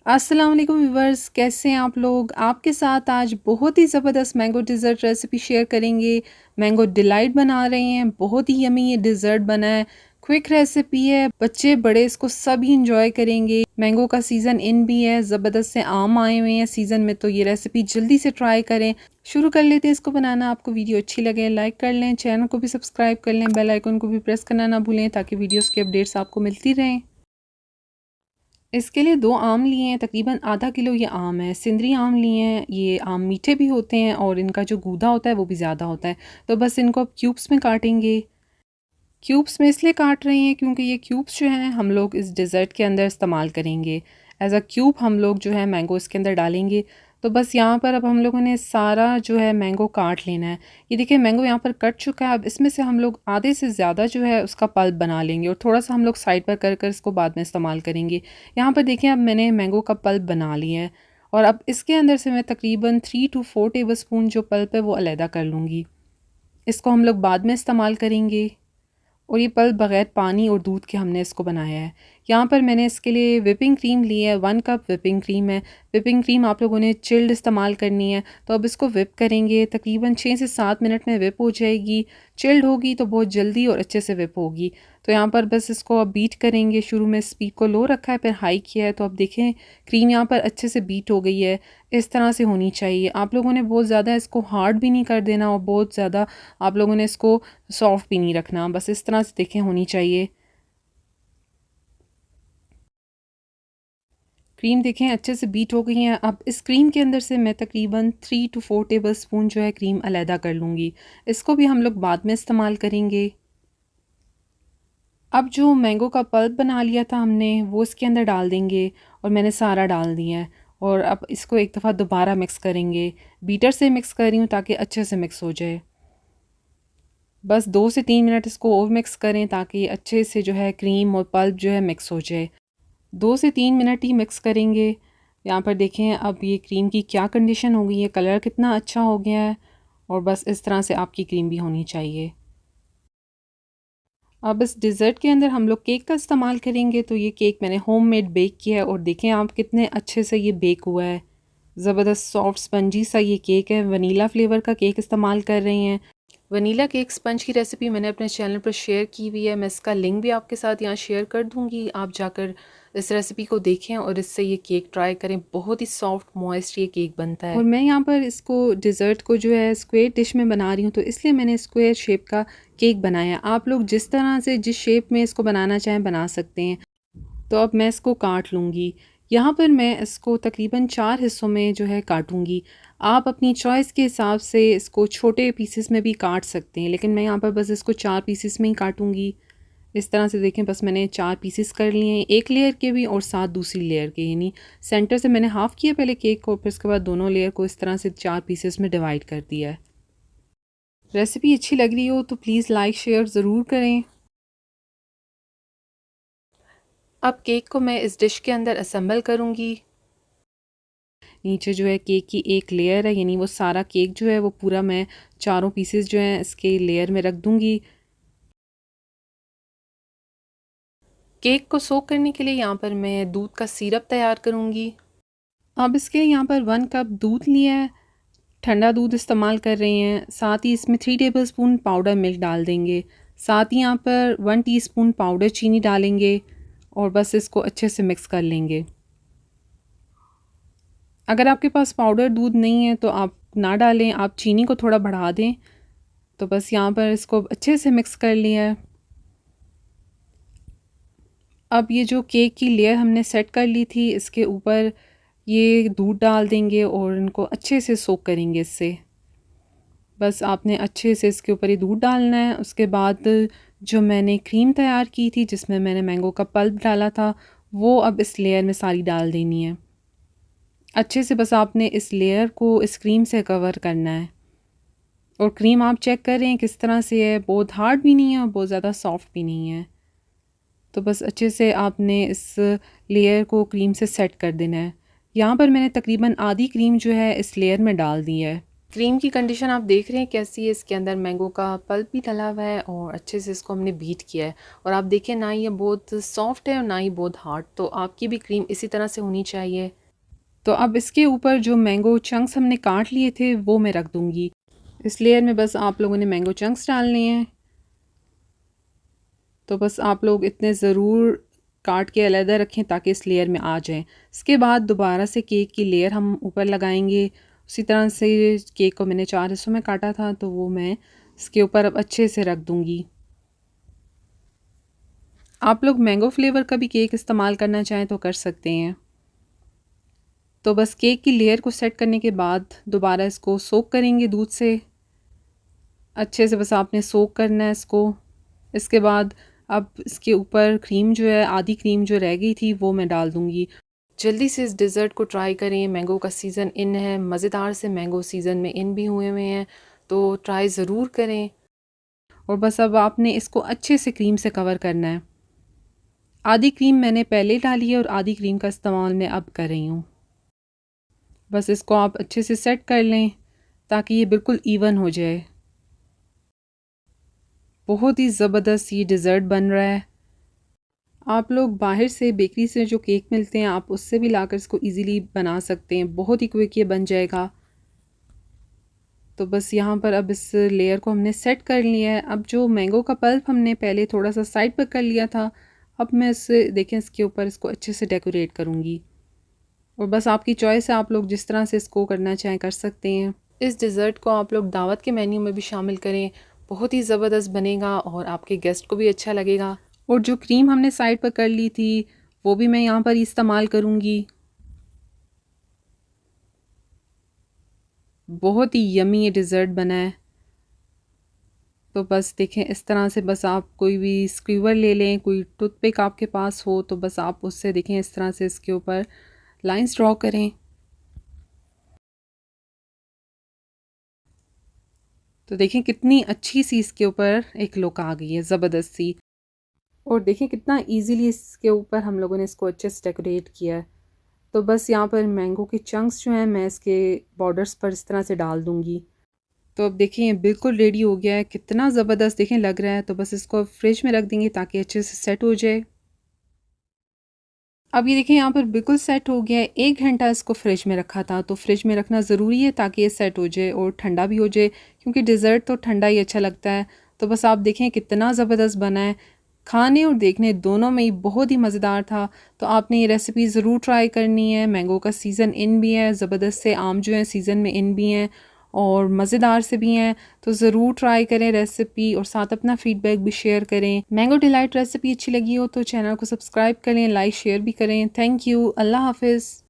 अस्सलाम वालेकुम व्यूवर्स, कैसे हैं आप लोग। आपके साथ आज बहुत ही ज़बरदस्त मैंगो डिज़र्ट रेसिपी शेयर करेंगे। मैंगो डिलाइट बना रहे हैं, बहुत ही यमी ये डिज़र्ट बना है। क्विक रेसिपी है, बच्चे बड़े इसको सभी इंजॉय करेंगे। मैंगो का सीज़न इन भी है, ज़बरदस्त से आम आए हुए हैं सीज़न में, तो ये रेसिपी जल्दी से ट्राई करें। शुरू कर लेते हैं इसको बनाना। आपको वीडियो अच्छी लगे लाइक कर लें, चैनल को भी सब्सक्राइब कर लें, बेल आइकन को भी प्रेस करना ना भूलें ताकि वीडियोज़ की अपडेट्स आपको मिलती रहें। इसके लिए 2 आम लिए हैं, तकरीबन आधा किलो ये आम है। सिंदरी आम लिए हैं, ये आम मीठे भी होते हैं और इनका जो गूदा होता है वो भी ज़्यादा होता है। तो बस इनको अब क्यूब्स में काटेंगे। क्यूब्स में इसलिए काट रहे हैं क्योंकि ये क्यूब्स जो हैं हम लोग इस डेज़र्ट के अंदर इस्तेमाल करेंगे। एज़ अ क्यूब हम लोग जो है मैंगो इसके अंदर डालेंगे। तो बस यहाँ पर अब हम लोगों ने सारा जो है मैंगो काट लेना है। ये देखिए मैंगो यहाँ पर कट चुका है। अब इसमें से हम लोग आधे से ज़्यादा जो है उसका पल्प बना लेंगे और थोड़ा-सा हम लोग साइड पर कर कर इसको बाद में इस्तेमाल करेंगे। यहाँ पर देखिए अब मैंने मैंगो का पल्प बना लिया है और अब इसके अंदर से मैं तकरीबन 3 टू 4 टेबलस्पून जो पल्प है वो अलहदा कर लूँगी। इसको हम लोग बाद में इस्तेमाल करेंगे। और ये पल्प बग़ैर पानी और दूध के हमने इसको बनाया है। यहाँ पर मैंने इसके लिए व्हिपिंग क्रीम ली है, 1 कप व्हिपिंग क्रीम है। व्हिपिंग क्रीम आप लोगों ने चिल्ड इस्तेमाल करनी है। तो अब इसको व्हिप करेंगे, तकरीबन 6 से 7 मिनट में व्हिप हो जाएगी। चिल्ड होगी तो बहुत जल्दी और अच्छे से व्हिप होगी। तो यहाँ पर बस इसको अब बीट करेंगे। शुरू में स्पीड को लो रखा है, फिर हाई किया है। तो अब देखें क्रीम यहाँ पर अच्छे से बीट हो गई है। इस तरह से होनी चाहिए। आप लोगों ने बहुत ज़्यादा इसको हार्ड भी नहीं कर देना और बहुत ज़्यादा आप लोगों ने इसको सॉफ्ट भी नहीं रखना। बस इस तरह से देखें होनी चाहिए। क्रीम देखें अच्छे से बीट हो गई है। अब इस क्रीम के अंदर से मैं तकरीबन 3 टू 4 टेबलस्पून जो है क्रीम अलहदा कर लूँगी। इसको भी हम लोग बाद में इस्तेमाल करेंगे। अब जो मैंगो का पल्प बना लिया था हमने वो इसके अंदर डाल देंगे और मैंने सारा डाल दिया है। और अब इसको एक दफ़ा दोबारा मिक्स करेंगे। बीटर से मिक्स कर रही हूँ ताकि अच्छे से मिक्स हो जाए। बस 2 से 3 मिनट इसको और मिक्स करें ताकि अच्छे से जो है क्रीम और पल्प जो है मिक्स हो जाए। 2 से 3 मिनट ही मिक्स करेंगे। यहाँ पर देखें अब ये क्रीम की क्या कंडीशन हो गई है, कलर कितना अच्छा हो गया है। और बस इस तरह से आपकी क्रीम भी होनी चाहिए। अब इस डिज़र्ट के अंदर हम लोग केक का इस्तेमाल करेंगे। तो ये केक मैंने होममेड बेक किया है और देखें आप कितने अच्छे से ये बेक हुआ है। ज़बरदस्त सॉफ्ट स्पंजी सा ये केक है। वनीला फ्लेवर का केक इस्तेमाल कर रहे हैं। वनीला केक स्पंज की रेसिपी मैंने अपने चैनल पर शेयर की हुई है। मैं इसका लिंक भी आपके साथ यहाँ शेयर कर दूँगी। आप जाकर इस रेसिपी को देखें और इससे ये केक ट्राई करें। बहुत ही सॉफ्ट मॉइस्ट ये केक बनता है। और मैं यहाँ पर इसको डिज़र्ट को जो है स्क्वायर डिश में बना रही हूँ, तो इसलिए मैंने स्क्वायर शेप का केक बनाया। आप लोग जिस तरह से जिस शेप में इसको बनाना चाहें बना सकते हैं। तो अब मैं इसको काट लूँगी। यहाँ पर मैं इसको तकरीबन 4 हिस्सों में जो है काटूँगी। आप अपनी चॉइस के हिसाब से इसको छोटे पीसेस में भी काट सकते हैं, लेकिन मैं यहाँ पर बस इसको 4 पीसेस में ही काटूँगी। इस तरह से देखें बस मैंने 4 पीसेस कर लिए हैं, एक लेयर के भी और साथ दूसरी लेयर के, यानी सेंटर से मैंने हाफ़ किया पहले केक को, फिर उसके बाद दोनों लेयर को इस तरह से 4 पीसेस में डिवाइड कर दिया है। रेसिपी अच्छी लग रही हो तो प्लीज़ लाइक शेयर ज़रूर करें। अब केक को मैं इस डिश के अंदर असेंबल करूँगी। नीचे जो है केक की एक लेयर है, यानी वो सारा केक जो है वो पूरा मैं चारों पीसेस जो हैं इसके लेयर में रख दूँगी। केक को सोक करने के लिए यहाँ पर मैं दूध का सिरप तैयार करूँगी। अब इसके लिए यहाँ पर 1 कप दूध लिया है, ठंडा दूध इस्तेमाल कर रहे हैं। साथ ही इसमें 3 टेबलस्पून पाउडर मिल्क डाल देंगे। साथ ही यहाँ पर 1 टीस्पून पाउडर चीनी डालेंगे और बस इसको अच्छे से मिक्स कर लेंगे। अगर आपके पास पाउडर दूध नहीं है तो आप ना डालें, आप चीनी को थोड़ा बढ़ा दें। तो बस यहाँ पर इसको अच्छे से मिक्स कर लिया है। अब ये जो केक की लेयर हमने सेट कर ली थी इसके ऊपर ये दूध डाल देंगे और इनको अच्छे से सोक करेंगे इससे। बस आपने अच्छे से इसके ऊपर ये दूध डालना है। उसके बाद जो मैंने क्रीम तैयार की थी जिसमें मैंने मैंगो का पल्प डाला था वो अब इस लेयर में सारी डाल देनी है। अच्छे से बस आपने इस लेयर को इस क्रीम से कवर करना है। और क्रीम आप चेक करें किस तरह से है, बहुत हार्ड भी नहीं है और बहुत ज़्यादा सॉफ्ट भी नहीं है। तो बस अच्छे से आपने इस लेयर को क्रीम से सेट कर देना है। यहाँ पर मैंने तकरीबन आधी क्रीम जो है इस लेयर में डाल दी है। क्रीम की कंडीशन आप देख रहे हैं कैसी है, इसके अंदर मैंगो का पल्प भी डला हुआ है और अच्छे से इसको हमने बीट किया है। और आप देखिए ना ये बहुत सॉफ्ट है और ना ही बहुत हार्ड, तो आपकी भी क्रीम इसी तरह से होनी चाहिए। तो अब इसके ऊपर जो मैंगो चंक्स हमने काट लिए थे वो मैं रख दूँगी। इस लेयर में बस आप लोगों ने मैंगो चंक्स डालने हैं। तो बस आप लोग इतने ज़रूर काट के अलहदा रखें ताकि इस लेयर में आ जाएं। इसके बाद दोबारा से केक की लेयर हम ऊपर लगाएंगे। उसी तरह से केक को मैंने 4 हिस्सों में काटा था तो वो मैं इसके ऊपर अब अच्छे से रख दूँगी। आप लोग मैंगो फ्लेवर का भी केक इस्तेमाल करना चाहें तो कर सकते हैं। तो बस केक की लेयर को सेट करने के बाद दोबारा इसको सोक करेंगे दूध से। अच्छे से बस आपने सोक करना है इसको। इसके बाद अब इसके ऊपर क्रीम जो है, आधी क्रीम जो रह गई थी वो मैं डाल दूँगी। जल्दी से इस डिज़र्ट को ट्राई करें, मैंगो का सीज़न इन है, मज़ेदार से मैंगो सीज़न में इन भी हुए हैं, तो ट्राई ज़रूर करें। और बस अब आपने इसको अच्छे से क्रीम से कवर करना है। आधी क्रीम मैंने पहले डाली है और आधी क्रीम का इस्तेमाल मैं अब कर रही हूँ। बस इसको आप अच्छे से सेट कर लें ताकि ये बिल्कुल इवन हो जाए। बहुत ही ज़बरदस्त ये डिज़र्ट बन रहा है। आप लोग बाहर से बेकरी से जो केक मिलते हैं आप उससे भी लाकर इसको इजीली बना सकते हैं, बहुत ही क्विक ये बन जाएगा। तो बस यहाँ पर अब इस लेयर को हमने सेट कर लिया है। अब जो मैंगो का पल्प हमने पहले थोड़ा सा साइड पर कर लिया था, अब मैं इससे देखें इसके ऊपर इसको अच्छे से डेकोरेट करूँगी। और बस आपकी चॉइस है, आप लोग जिस तरह से इसको करना चाहें कर सकते हैं। इस डिज़र्ट को आप लोग दावत के मेन्यू में भी शामिल करें, बहुत ही ज़बरदस्त बनेगा और आपके गेस्ट को भी अच्छा लगेगा। और जो क्रीम हमने साइड पर कर ली थी वो भी मैं यहाँ पर इस्तेमाल करूँगी। बहुत ही यमी ये डिज़र्ट बना है। तो बस देखें इस तरह से बस आप कोई भी स्क्रीवर ले लें, कोई टूथपिक आपके पास हो तो बस आप उससे देखें इस तरह से इसके ऊपर लाइंस ड्रॉ करें। तो देखें कितनी अच्छी सी इसके ऊपर एक लुक आ गई है, ज़बरदस्त सी। और देखें कितना इजीली इसके ऊपर हम लोगों ने इसको अच्छे से डेकोरेट किया है। तो बस यहाँ पर मैंगो के चंक्स जो हैं मैं इसके बॉर्डर्स पर इस तरह से डाल दूँगी। तो अब देखिए ये बिल्कुल रेडी हो गया है, कितना ज़बरदस्त देखें लग रहा है। तो बस इसको फ्रिज में रख देंगे ताकि अच्छे से सेट हो जाए। अब ये देखिए यहाँ पर बिल्कुल सेट हो गया है। 1 घंटा इसको फ्रिज में रखा था, तो फ्रिज में रखना ज़रूरी है ताकि ये सेट हो जाए और ठंडा भी हो जाए, क्योंकि डिज़र्ट तो ठंडा ही अच्छा लगता है। तो बस आप देखें कितना ज़बरदस्त बना है, खाने और देखने दोनों में ही बहुत ही मज़ेदार था। तो आपने ये रेसिपी ज़रूर ट्राई करनी है। मैंगो का सीज़न इन भी है, ज़बरदस्त से आम जो हैं सीज़न में इन भी हैं और मज़ेदार से भी हैं। तो ज़रूर ट्राई करें रेसिपी और साथ अपना फ़ीडबैक भी शेयर करें। मैंगो डिलाइट रेसिपी अच्छी लगी हो तो चैनल को सब्सक्राइब करें, लाइक शेयर भी करें। Thank you. अल्लाह हाफ़िज़।